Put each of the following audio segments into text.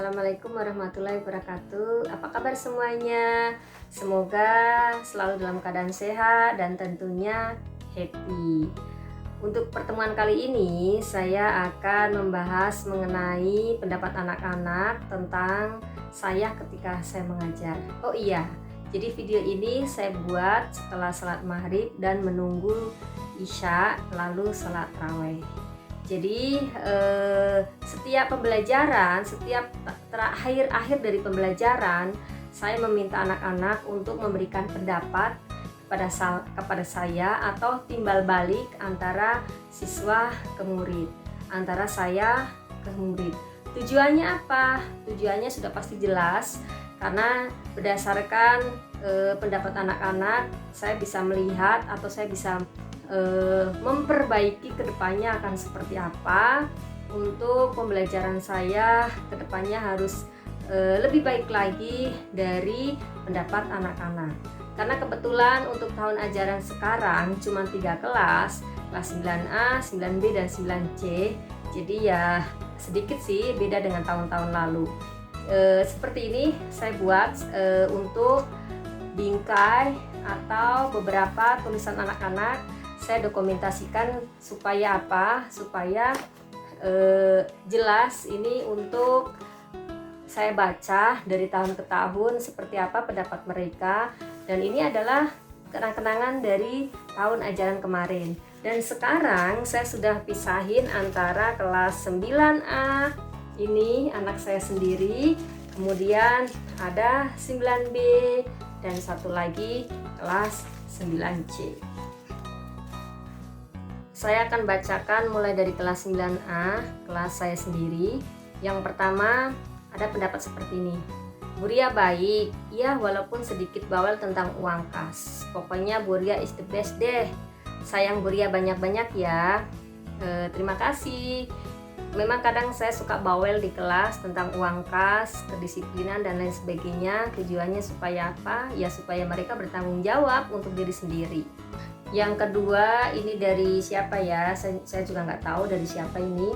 Assalamualaikum warahmatullahi wabarakatuh. Apa kabar semuanya? Semoga selalu dalam keadaan sehat dan tentunya happy. Untuk pertemuan kali ini saya akan membahas mengenai pendapat anak-anak tentang saya ketika saya mengajar. Oh iya, jadi video ini saya buat setelah salat maghrib dan menunggu isya lalu salat tarawih. Jadi setiap pembelajaran, setiap akhir dari pembelajaran, saya meminta anak-anak untuk memberikan pendapat kepada saya atau timbal balik antara siswa ke murid, antara saya ke murid. Tujuannya apa? Tujuannya sudah pasti jelas, karena berdasarkan pendapat anak-anak, saya bisa melihat atau saya bisa memperbaiki kedepannya akan seperti apa. Untuk pembelajaran saya kedepannya harus lebih baik lagi dari pendapat anak-anak, karena kebetulan untuk tahun ajaran sekarang cuma 3 kelas 9A, 9B, dan 9C. Jadi ya sedikit sih beda dengan tahun-tahun lalu. Seperti ini saya buat untuk bingkai atau beberapa tulisan anak-anak. Saya dokumentasikan supaya apa? Supaya jelas ini untuk saya baca dari tahun ke tahun seperti apa pendapat mereka, dan ini adalah kenang-kenangan dari tahun ajaran kemarin. Dan sekarang saya sudah pisahin antara kelas 9A, ini anak saya sendiri, kemudian ada 9B, dan satu lagi kelas 9C. Saya akan bacakan mulai dari kelas 9A, kelas saya sendiri. Yang pertama ada pendapat seperti ini. Bu Ria baik, ya walaupun sedikit bawel tentang uang kas. Pokoknya Bu Ria is the best deh. Sayang Bu Ria banyak-banyak ya. Terima kasih. Memang kadang saya suka bawel di kelas tentang uang kas, kedisiplinan dan lain sebagainya. Tujuannya supaya apa? Ya supaya mereka bertanggung jawab untuk diri sendiri. Yang kedua ini dari siapa ya? Saya juga nggak tahu dari siapa ini.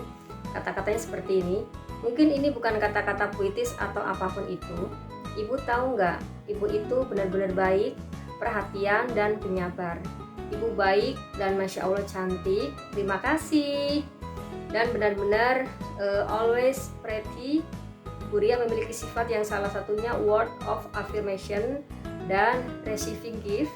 Kata-katanya seperti ini. Mungkin ini bukan kata-kata puitis atau apapun itu. Ibu tahu nggak? Ibu itu benar-benar baik, perhatian, dan penyabar. Ibu baik dan Masya Allah cantik. Terima kasih. Dan benar-benar always pretty. Bu Ria memiliki sifat yang salah satunya word of affirmation dan receiving gift.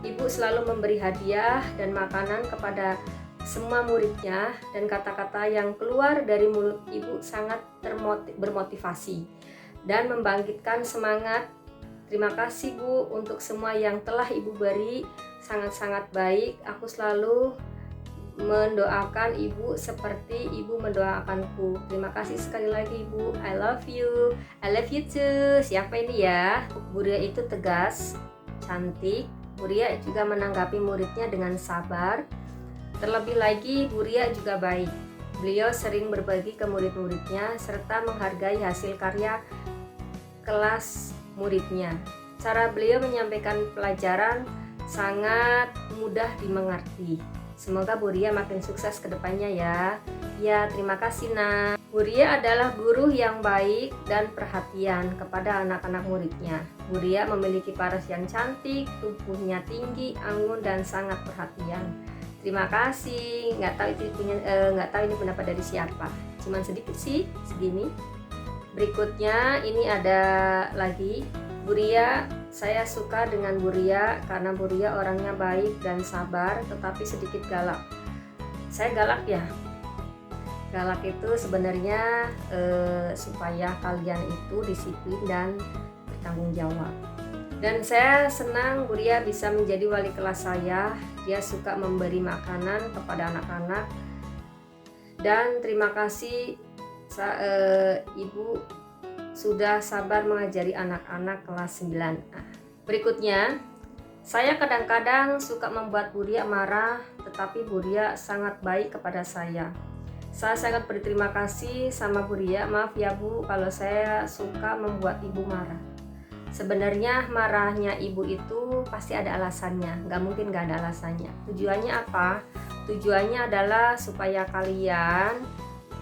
Ibu selalu memberi hadiah dan makanan kepada semua muridnya, dan kata-kata yang keluar dari mulut ibu sangat bermotivasi dan membangkitkan semangat. Terima kasih Bu untuk semua yang telah ibu beri, sangat-sangat baik. Aku selalu mendoakan ibu seperti ibu mendoakanku. Terima kasih sekali lagi ibu. I love you. I love you too. Siapa ini ya? Bu Ria itu tegas, cantik. Bu Ria juga menanggapi muridnya dengan sabar. Terlebih lagi Bu Ria juga baik. Beliau sering berbagi ke murid-muridnya serta menghargai hasil karya kelas muridnya. Cara beliau menyampaikan pelajaran sangat mudah dimengerti. Semoga Bu Ria makin sukses ke depannya ya. Ya, terima kasih Nak. Bu Ria adalah guru yang baik dan perhatian kepada anak-anak muridnya. Bu Ria memiliki paras yang cantik, tubuhnya tinggi, anggun, dan sangat perhatian. Terima kasih. Nggak tahu ini pendapat dari siapa. Cuman sedikit sih, segini. Berikutnya ini ada lagi. Bu Ria, saya suka dengan Bu Ria karena Bu Ria orangnya baik dan sabar, tetapi sedikit galak. Saya galak ya. Galak itu sebenarnya supaya kalian itu disiplin dan bertanggung jawab. Dan saya senang Bu Ria bisa menjadi wali kelas saya. Dia suka memberi makanan kepada anak-anak. Dan terima kasih Ibu sudah sabar mengajari anak-anak kelas 9A. Berikutnya, saya kadang-kadang suka membuat Bu Ria marah, tetapi Bu Ria sangat baik kepada saya. Saya sangat berterima kasih sama Bu Ria. Maaf ya Bu kalau saya suka membuat Ibu marah. Sebenarnya marahnya Ibu itu pasti ada alasannya, nggak mungkin nggak ada alasannya. Tujuannya apa? Tujuannya adalah supaya kalian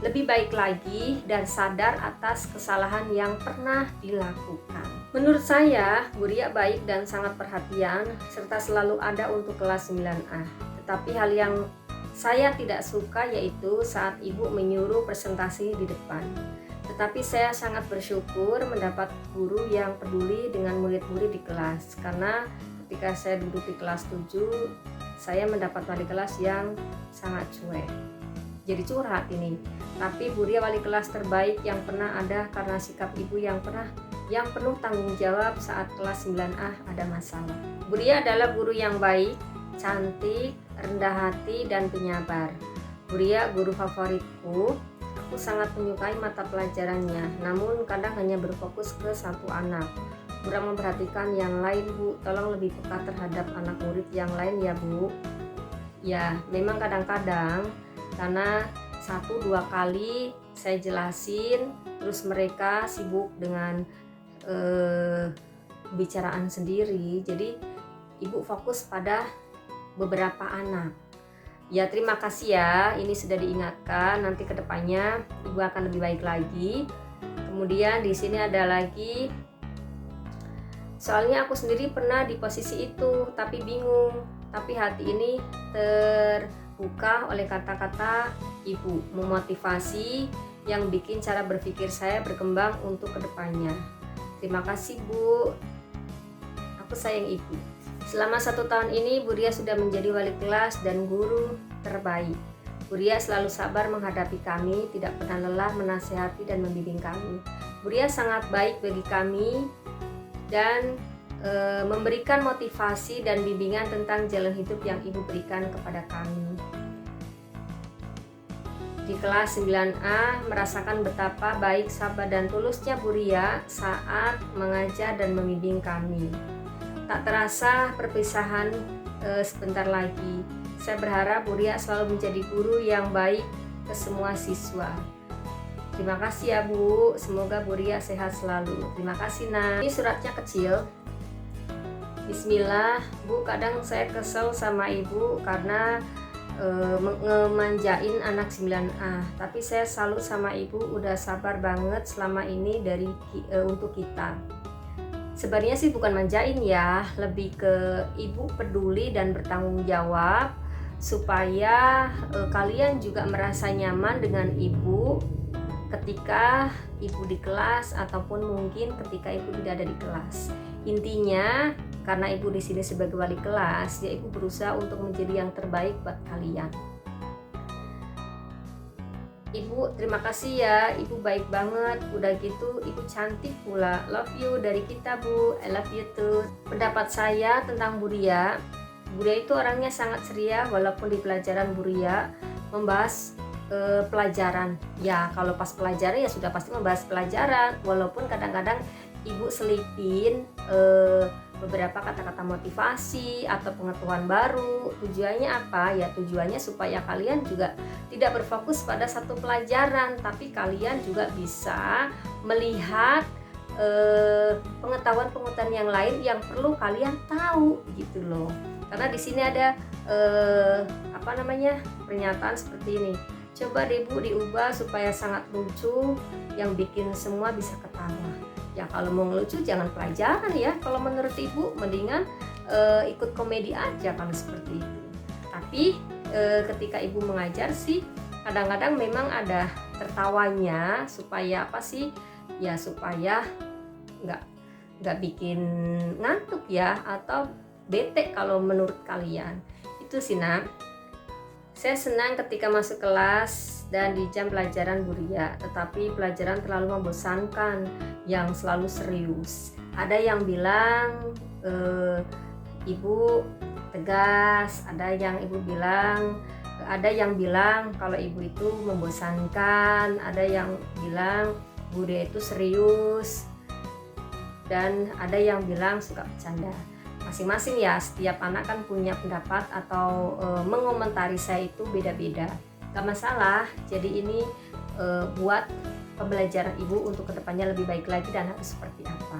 lebih baik lagi dan sadar atas kesalahan yang pernah dilakukan. Menurut saya, Bu Ria baik dan sangat perhatian serta selalu ada untuk kelas 9A. Tetapi hal yang saya tidak suka yaitu saat Ibu menyuruh presentasi di depan. Tetapi saya sangat bersyukur mendapat guru yang peduli dengan murid-murid di kelas, karena ketika saya duduk di kelas 7, saya mendapat wali kelas yang sangat cuek. Jadi curhat ini. Tapi Bu Ria wali kelas terbaik yang pernah ada karena sikap Ibu yang penuh tanggung jawab saat kelas 9A ada masalah. Bu Ria adalah guru yang baik, cantik, rendah hati, dan penyabar. Bu Ria guru favoritku. Aku sangat menyukai mata pelajarannya, namun kadang hanya berfokus ke satu anak. Kurang memperhatikan yang lain, Bu. Tolong lebih peka terhadap anak murid yang lain ya, Bu. Ya, memang kadang-kadang karena 1-2 kali saya jelasin, terus mereka sibuk dengan bicaraan sendiri. Jadi Ibu fokus pada beberapa anak. Ya, terima kasih ya, ini sudah diingatkan. Nanti kedepannya Ibu akan lebih baik lagi. Kemudian di sini ada lagi, soalnya aku sendiri pernah di posisi itu, tapi bingung. Tapi hati ini terbuka oleh kata-kata Ibu, memotivasi yang bikin cara berpikir saya berkembang untuk kedepannya. Terima kasih Bu, aku sayang Ibu. Selama 1 tahun ini Bu Ria sudah menjadi wali kelas dan guru terbaik. Bu Ria selalu sabar menghadapi kami, tidak pernah lelah menasihati dan membimbing kami. Bu Ria sangat baik bagi kami dan memberikan motivasi dan bimbingan tentang jalan hidup yang Ibu berikan kepada kami. Di kelas 9A merasakan betapa baik, sabar, dan tulusnya Bu Ria saat mengajar dan membimbing kami. Tak terasa perpisahan sebentar lagi. Saya berharap Bu Ria selalu menjadi guru yang baik ke semua siswa. Terima kasih ya Bu, semoga Bu Ria sehat selalu. Terima kasih Nak. Ini suratnya kecil. Bismillah, Bu, kadang saya kesel sama Ibu karena ngemanjain anak 9A. Tapi saya salut sama Ibu, udah sabar banget selama ini untuk kita. Sebenarnya sih bukan manjain ya, lebih ke Ibu peduli dan bertanggung jawab supaya kalian juga merasa nyaman dengan Ibu ketika Ibu di kelas ataupun mungkin ketika Ibu tidak ada di kelas. Intinya karena Ibu di sini sebagai wali kelas, ya Ibu berusaha untuk menjadi yang terbaik buat kalian. Ibu terima kasih ya, Ibu baik banget. Udah gitu Ibu cantik pula. Love you dari kita Bu, I love you too. Pendapat saya tentang Bu Ria itu orangnya sangat ceria, walaupun di pelajaran Bu Ria membahas pelajaran. Ya kalau pas pelajaran ya sudah pasti membahas pelajaran, walaupun kadang-kadang Ibu selipin beberapa kata-kata motivasi atau pengetahuan baru. Tujuannya apa? Ya tujuannya supaya kalian juga tidak berfokus pada satu pelajaran, tapi kalian juga bisa melihat pengetahuan-pengetahuan yang lain yang perlu kalian tahu gitu loh. Karena di sini ada pernyataan seperti ini. Coba deh Bu diubah supaya sangat lucu yang bikin semua bisa ketawa. Ya kalau mau ngelucu jangan pelajaran ya. Kalau menurut Ibu mendingan ikut komedi aja kalau seperti itu. Tapi ketika Ibu mengajar sih kadang-kadang memang ada tertawanya supaya apa sih? Ya supaya nggak bikin ngantuk ya atau bete kalau menurut kalian. Itu sih Nak. Saya senang ketika masuk kelas dan di jam pelajaran Bu Ria, tetapi pelajaran terlalu membosankan yang selalu serius. Ada yang bilang Ibu tegas, ada yang bilang kalau Ibu itu membosankan, ada yang bilang Bu Ria itu serius, dan ada yang bilang suka bercanda. Masing-masing ya, setiap anak kan punya pendapat atau mengomentari saya itu beda-beda. Gak masalah, jadi ini buat pembelajaran Ibu untuk kedepannya lebih baik lagi dan harus seperti apa.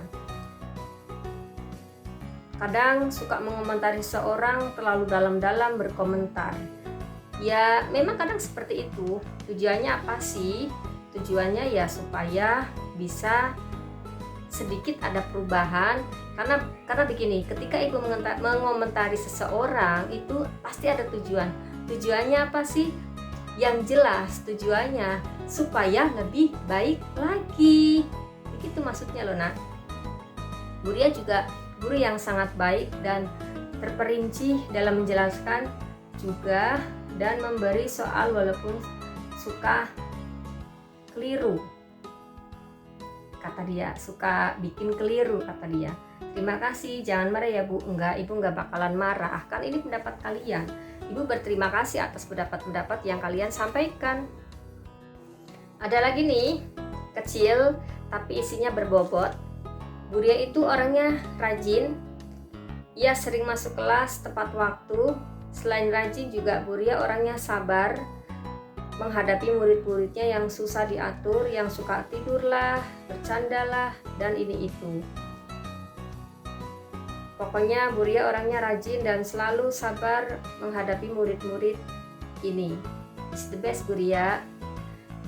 Kadang suka mengomentari seorang terlalu dalam-dalam berkomentar. Ya memang kadang seperti itu. Tujuannya apa sih? Tujuannya ya supaya bisa sedikit ada perubahan, karena begini, ketika ibu mengomentari seseorang itu pasti ada tujuannya apa sih? Yang jelas tujuannya supaya lebih baik lagi, begitu maksudnya loh nak. Bu Ria juga guru yang sangat baik dan terperinci dalam menjelaskan juga, dan memberi soal walaupun suka keliru, kata dia, suka bikin keliru, kata dia. Terima kasih, jangan marah ya Bu. Enggak, Ibu enggak bakalan marah, kan ini pendapat kalian. Ibu berterima kasih atas pendapat-pendapat yang kalian sampaikan. Ada lagi nih, kecil tapi isinya berbobot. Bu Ria itu orangnya rajin. Ia sering masuk kelas tepat waktu. Selain rajin juga Bu Ria orangnya sabar menghadapi murid-muridnya yang susah diatur, yang suka tidurlah, bercandalah, dan ini itu. Pokoknya Bu Ria orangnya rajin dan selalu sabar menghadapi murid-murid ini. It's the best Bu Ria.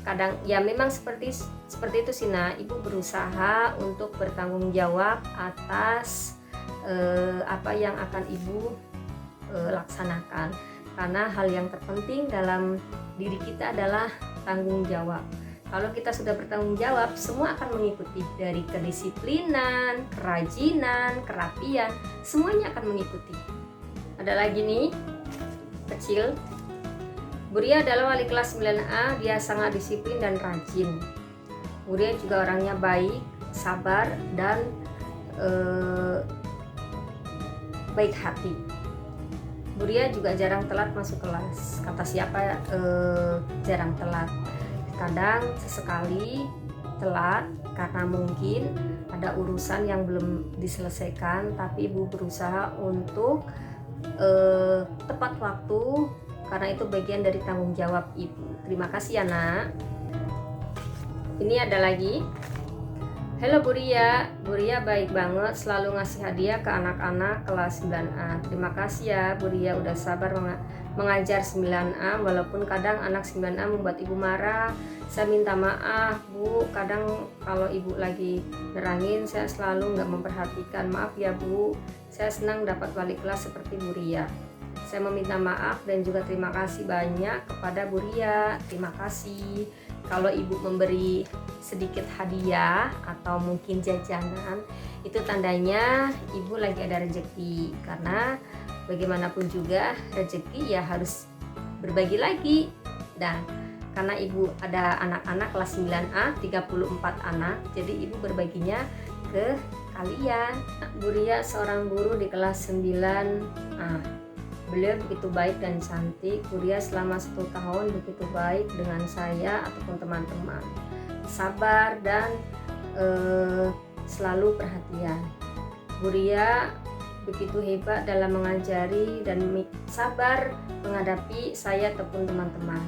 Kadang ya memang seperti itu sih nak. Ibu berusaha untuk bertanggung jawab atas apa yang akan ibu laksanakan, karena hal yang terpenting dalam diri kita adalah tanggung jawab. Kalau kita sudah bertanggung jawab, semua akan mengikuti, dari kedisiplinan, kerajinan, kerapian, semuanya akan mengikuti. Ada lagi nih, kecil. Bu Ria adalah wali kelas 9A, dia sangat disiplin dan rajin. Bu Ria juga orangnya baik, sabar, dan baik hati. Bu Ria juga jarang telat masuk kelas. Kata siapa jarang telat? Kadang sesekali telat karena mungkin ada urusan yang belum diselesaikan, tapi ibu berusaha untuk tepat waktu, karena itu bagian dari tanggung jawab ibu. Terima kasih ya nak. Ini ada lagi. Halo Bu Ria baik banget, selalu ngasih hadiah ke anak-anak kelas 9A. Terima kasih ya Bu Ria udah sabar mengajar 9A, walaupun kadang anak 9A membuat ibu marah. Saya minta maaf Bu, kadang kalau ibu lagi nerangin saya selalu nggak memperhatikan. Maaf ya Bu, saya senang dapat wali kelas seperti Bu Ria. Saya meminta maaf dan juga terima kasih banyak kepada Bu Ria. Terima kasih. Kalau ibu memberi sedikit hadiah atau mungkin jajanan, itu tandanya ibu lagi ada rezeki, karena bagaimanapun juga rezeki ya harus berbagi lagi. Dan karena ibu ada anak-anak kelas 9A, 34 anak, jadi ibu berbaginya ke kalian. Bu Ria seorang guru di kelas 9A. Beliau begitu baik dan cantik. Bu Ria selama 1 tahun begitu baik dengan saya ataupun teman-teman. Sabar dan selalu perhatian. Bu Ria begitu hebat dalam mengajari dan sabar menghadapi saya ataupun teman-teman.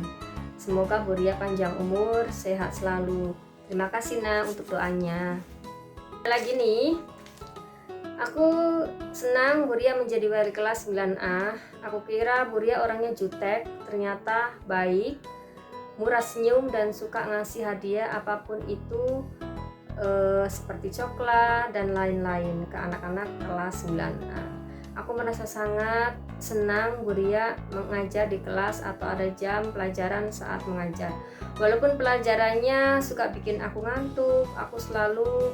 Semoga Bu Ria panjang umur, sehat selalu. Terima kasih nak untuk doanya. Lagi nih, aku senang Bu Ria menjadi wali kelas 9A. Aku kira Bu Ria orangnya jutek, ternyata baik, murah senyum, dan suka ngasih hadiah apapun itu, seperti coklat dan lain-lain ke anak-anak kelas 9A. Aku merasa sangat senang Bu Ria mengajar di kelas atau ada jam pelajaran saat mengajar. Walaupun pelajarannya suka bikin aku ngantuk, aku selalu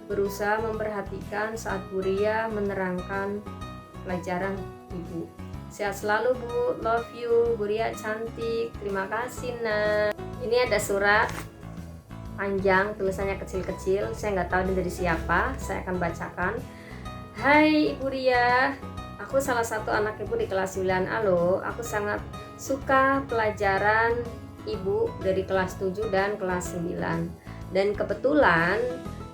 berusaha memperhatikan saat Bu Ria menerangkan pelajaran ibu. Sehat selalu Bu, love you. Bu Ria cantik, terima kasih nak. Ini ada surat panjang, tulisannya kecil-kecil, saya nggak tahu ini dari siapa, saya akan bacakan. Hai Ibu Ria, aku salah satu anak ibu di kelas 9A loh. Aku sangat suka pelajaran ibu dari kelas 7 dan kelas 9. Dan kebetulan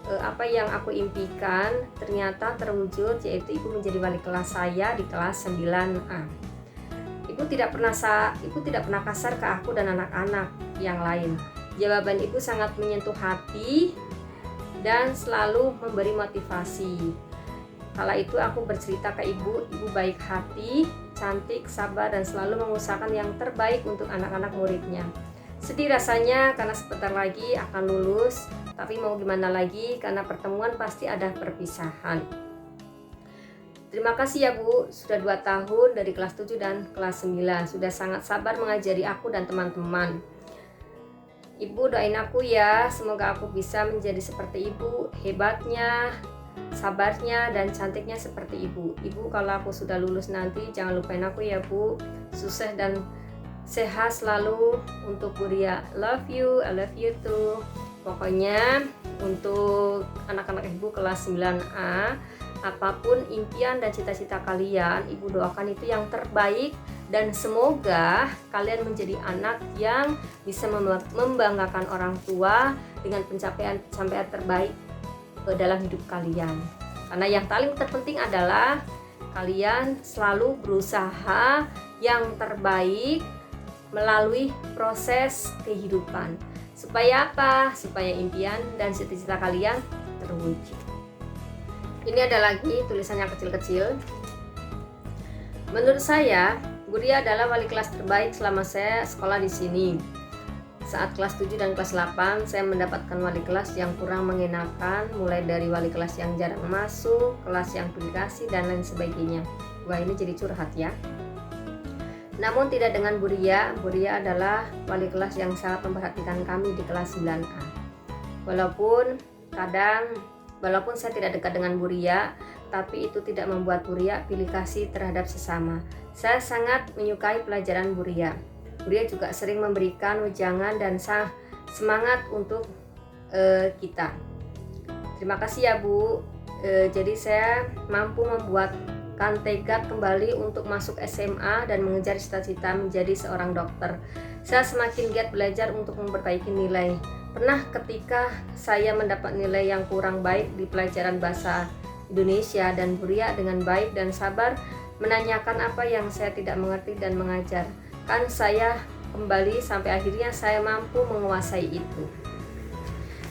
apa yang aku impikan ternyata terwujud, yaitu ibu menjadi wali kelas saya di kelas 9A. Ibu tidak pernah kasar ke aku dan anak-anak yang lain. Jawaban ibu sangat menyentuh hati dan selalu memberi motivasi. Kala itu aku bercerita ke ibu baik hati, cantik, sabar, dan selalu mengusahakan yang terbaik untuk anak-anak muridnya. Sedih rasanya karena sebentar lagi akan lulus, tapi mau gimana lagi karena pertemuan pasti ada perpisahan. Terima kasih ya Bu, sudah 2 tahun dari kelas 7 dan kelas 9. Sudah sangat sabar mengajari aku dan teman-teman. Ibu doain aku ya, semoga aku bisa menjadi seperti Ibu, hebatnya, sabarnya, dan cantiknya seperti Ibu. Ibu, kalau aku sudah lulus nanti jangan lupain aku ya Bu. Sukses dan sehat selalu untuk Bu Ria. Love you, I love you too. Pokoknya untuk anak-anak Ibu kelas 9A, apapun impian dan cita-cita kalian, Ibu doakan itu yang terbaik, dan semoga kalian menjadi anak yang bisa membanggakan orang tua dengan pencapaian terbaik dalam hidup kalian. Karena yang paling terpenting adalah kalian selalu berusaha yang terbaik melalui proses kehidupan. Supaya apa? Supaya impian dan cita-cita kalian terwujud. Ini ada lagi tulisannya kecil-kecil. Menurut saya, Bu Ria adalah wali kelas terbaik selama saya sekolah di sini. Saat kelas 7 dan kelas 8, saya mendapatkan wali kelas yang kurang mengenakan, mulai dari wali kelas yang jarang masuk, kelas yang pilih kasih, dan lain sebagainya. Wah, ini jadi curhat ya. Namun tidak dengan Bu Ria. Bu Ria adalah wali kelas yang sangat memperhatikan kami di kelas 9A. Walaupun saya tidak dekat dengan Bu Ria, tapi itu tidak membuat Bu Ria pilih kasih terhadap sesama. Saya sangat menyukai pelajaran Bu Ria. Bu Ria juga sering memberikan wejangan dan semangat untuk kita. Terima kasih ya Bu. Jadi saya mampu membuatkan tekad kembali untuk masuk SMA dan mengejar cita-cita menjadi seorang dokter. Saya semakin giat belajar untuk memperbaiki nilai. Pernah ketika saya mendapat nilai yang kurang baik di pelajaran bahasa Indonesia, dan Bu Ria dengan baik dan sabar menanyakan apa yang saya tidak mengerti dan mengajarkan saya kembali sampai akhirnya saya mampu menguasai itu.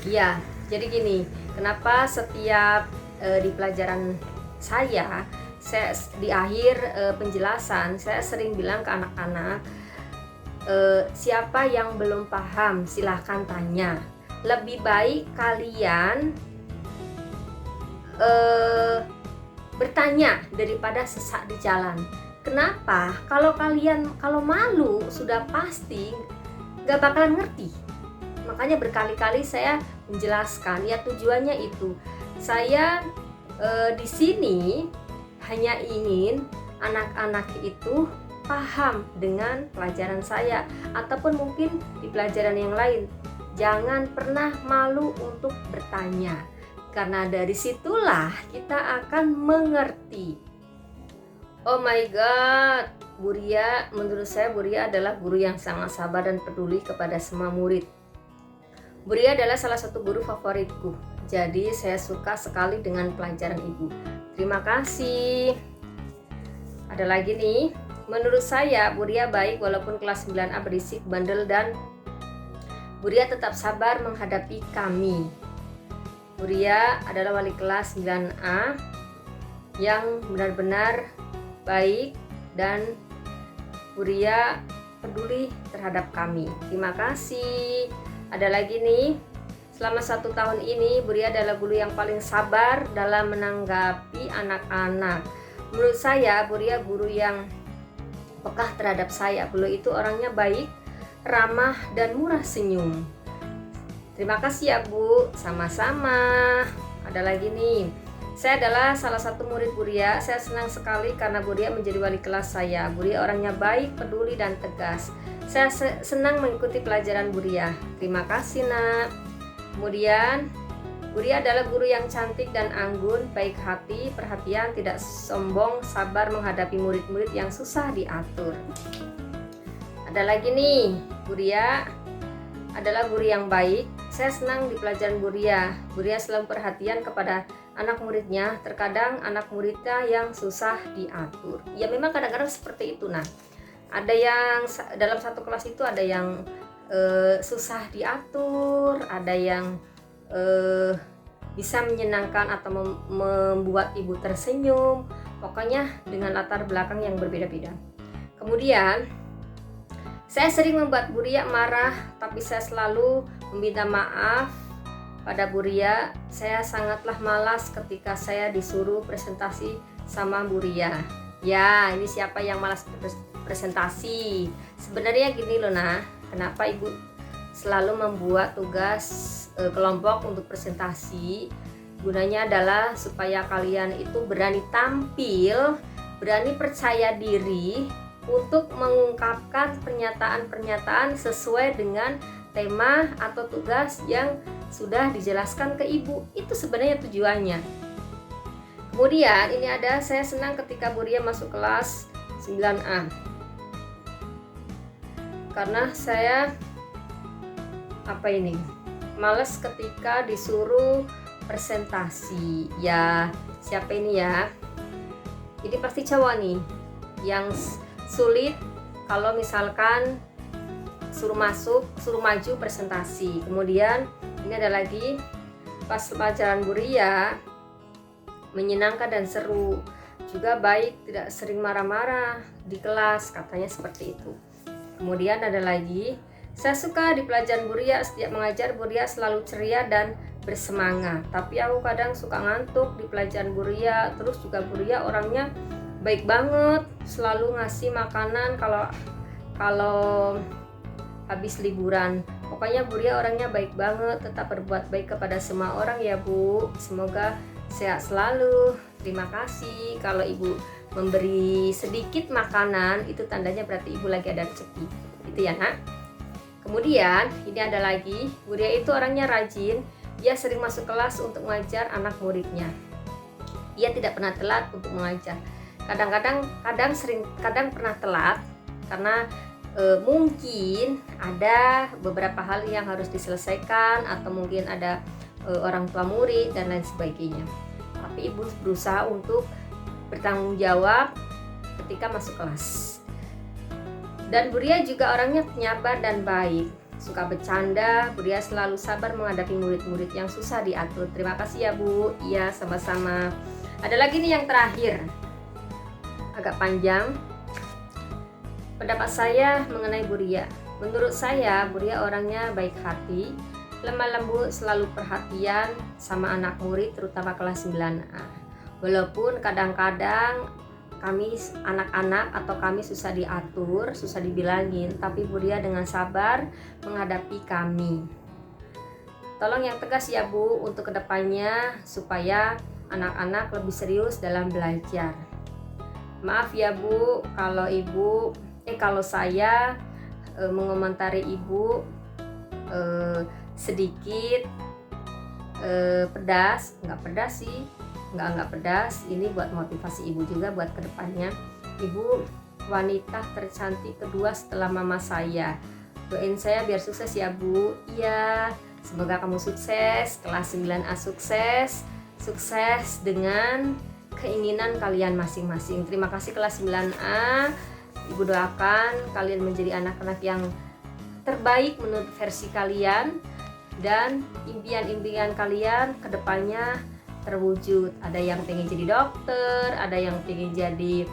Ya, jadi gini, kenapa setiap di pelajaran saya di akhir penjelasan saya sering bilang ke anak-anak, siapa yang belum paham silahkan tanya. Lebih baik kalian bertanya daripada sesak di jalan. Kenapa? Kalau malu sudah pasti gak bakalan ngerti. Makanya berkali-kali saya menjelaskan, ya tujuannya itu. Saya di sini hanya ingin anak-anak itu paham dengan pelajaran saya, ataupun mungkin di pelajaran yang lain. Jangan pernah malu untuk bertanya, karena dari situlah kita akan mengerti. Oh my god, Bu Ria, menurut saya Bu Ria adalah guru yang sangat sabar dan peduli kepada semua murid. Bu Ria adalah salah satu guru favoritku, jadi saya suka sekali dengan pelajaran Ibu. Terima kasih. Ada lagi nih, menurut saya Bu Ria baik walaupun kelas 9A berisik, bandel, dan Bu Ria tetap sabar menghadapi kami. Bu Ria adalah wali kelas 9A yang benar-benar baik, dan Bu Ria peduli terhadap kami. Terima kasih. Ada lagi nih, selama 1 tahun ini Bu Ria adalah guru yang paling sabar dalam menanggapi anak-anak. Menurut saya Bu Ria guru yang peka terhadap saya. Beliau itu orangnya baik, ramah, dan murah senyum. Terima kasih ya Bu, sama-sama. Ada lagi nih, saya adalah salah satu murid Bu Ria. Saya senang sekali karena Bu Ria menjadi wali kelas saya. Bu Ria orangnya baik, peduli, dan tegas. Saya senang mengikuti pelajaran Bu Ria. Terima kasih Nak. Kemudian Bu Ria adalah guru yang cantik dan anggun, baik hati, perhatian, tidak sombong, sabar menghadapi murid-murid yang susah diatur. Ada lagi nih, Bu Ria adalah guru yang baik. Saya senang di pelajaran Bu Ria. Bu Ria selalu perhatian kepada anak muridnya. Terkadang anak muridnya yang susah diatur. Ya memang kadang-kadang seperti itu. Nah, ada yang dalam satu kelas itu ada yang susah diatur, ada yang bisa menyenangkan atau membuat ibu tersenyum. Pokoknya dengan latar belakang yang berbeda-beda. Kemudian saya sering membuat Bu Ria marah, tapi saya selalu meminta maaf pada Bu Ria. Saya sangatlah malas ketika saya disuruh presentasi sama Bu Ria. Ya, ini siapa yang malas presentasi? Sebenarnya gini loh nah, kenapa Ibu selalu membuat tugas kelompok untuk presentasi? Gunanya adalah supaya kalian itu berani tampil, berani percaya diri untuk mengungkapkan pernyataan-pernyataan sesuai dengan tema atau tugas yang sudah dijelaskan ke Ibu. Itu sebenarnya tujuannya. Kemudian ini ada, saya senang ketika Bu Ria masuk kelas 9A. Karena saya males ketika disuruh presentasi. Ya, siapa ini ya? Ini pasti cowok nih yang sulit kalau misalkan suruh maju presentasi. Kemudian ini ada lagi, pas pelajaran Bu Ria menyenangkan dan seru, juga baik, tidak sering marah-marah di kelas, katanya seperti itu. Kemudian ada lagi, saya suka di pelajaran Bu Ria, setiap mengajar Bu Ria selalu ceria dan bersemangat, tapi aku kadang suka ngantuk di pelajaran Bu Ria. Terus juga Bu Ria orangnya baik banget, selalu ngasih makanan kalau habis liburan. Pokoknya Bu Ria orangnya baik banget, tetap berbuat baik kepada semua orang ya Bu. Semoga sehat selalu. Terima kasih. Kalau Ibu memberi sedikit makanan, itu tandanya berarti Ibu lagi ada rezeki. Itu ya nak. Kemudian ini ada lagi, Bu Ria itu orangnya rajin. Ia sering masuk kelas untuk mengajar anak muridnya. Ia tidak pernah telat untuk mengajar. Kadang pernah telat karena mungkin ada beberapa hal yang harus diselesaikan, atau mungkin ada orang tua murid dan lain sebagainya. Tapi Ibu berusaha untuk bertanggung jawab ketika masuk kelas. Dan Bu Ria juga orangnya penyabar dan baik, suka bercanda. Bu Ria selalu sabar menghadapi murid-murid yang susah diatur. Terima kasih ya Bu. Iya, sama-sama. Ada lagi nih yang terakhir, agak panjang. Pendapat saya mengenai Bu Ria. Menurut saya Bu Ria orangnya baik hati, lemah lembut, selalu perhatian sama anak murid, terutama kelas 9A. Walaupun kadang-kadang kami anak-anak atau kami susah diatur, susah dibilangin, tapi Bu Ria dengan sabar menghadapi kami. Tolong yang tegas ya Bu untuk kedepannya, supaya anak-anak lebih serius dalam belajar. Maaf ya Bu kalau saya mengomentari Ibu sedikit pedas. Nggak pedas, ini buat motivasi Ibu juga buat kedepannya. Ibu wanita tercantik kedua setelah mama saya. Doain saya biar sukses ya Bu. Iya, semoga kamu sukses, kelas 9A sukses dengan keinginan kalian masing-masing. Terima kasih kelas 9A. Ibu doakan kalian menjadi anak-anak yang terbaik menurut versi kalian, dan impian-impian kalian kedepannya terwujud. Ada yang pengen jadi dokter, ada yang pengen jadi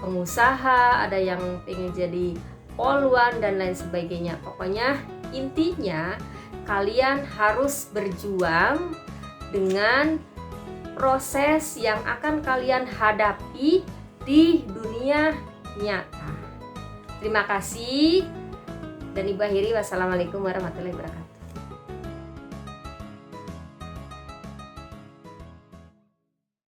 pengusaha, ada yang pengen jadi polwan dan lain sebagainya. Pokoknya intinya kalian harus berjuang dengan proses yang akan kalian hadapi di dunia nyata. Terima kasih, dan Ibu akhiri. Wassalamualaikum warahmatullahi wabarakatuh.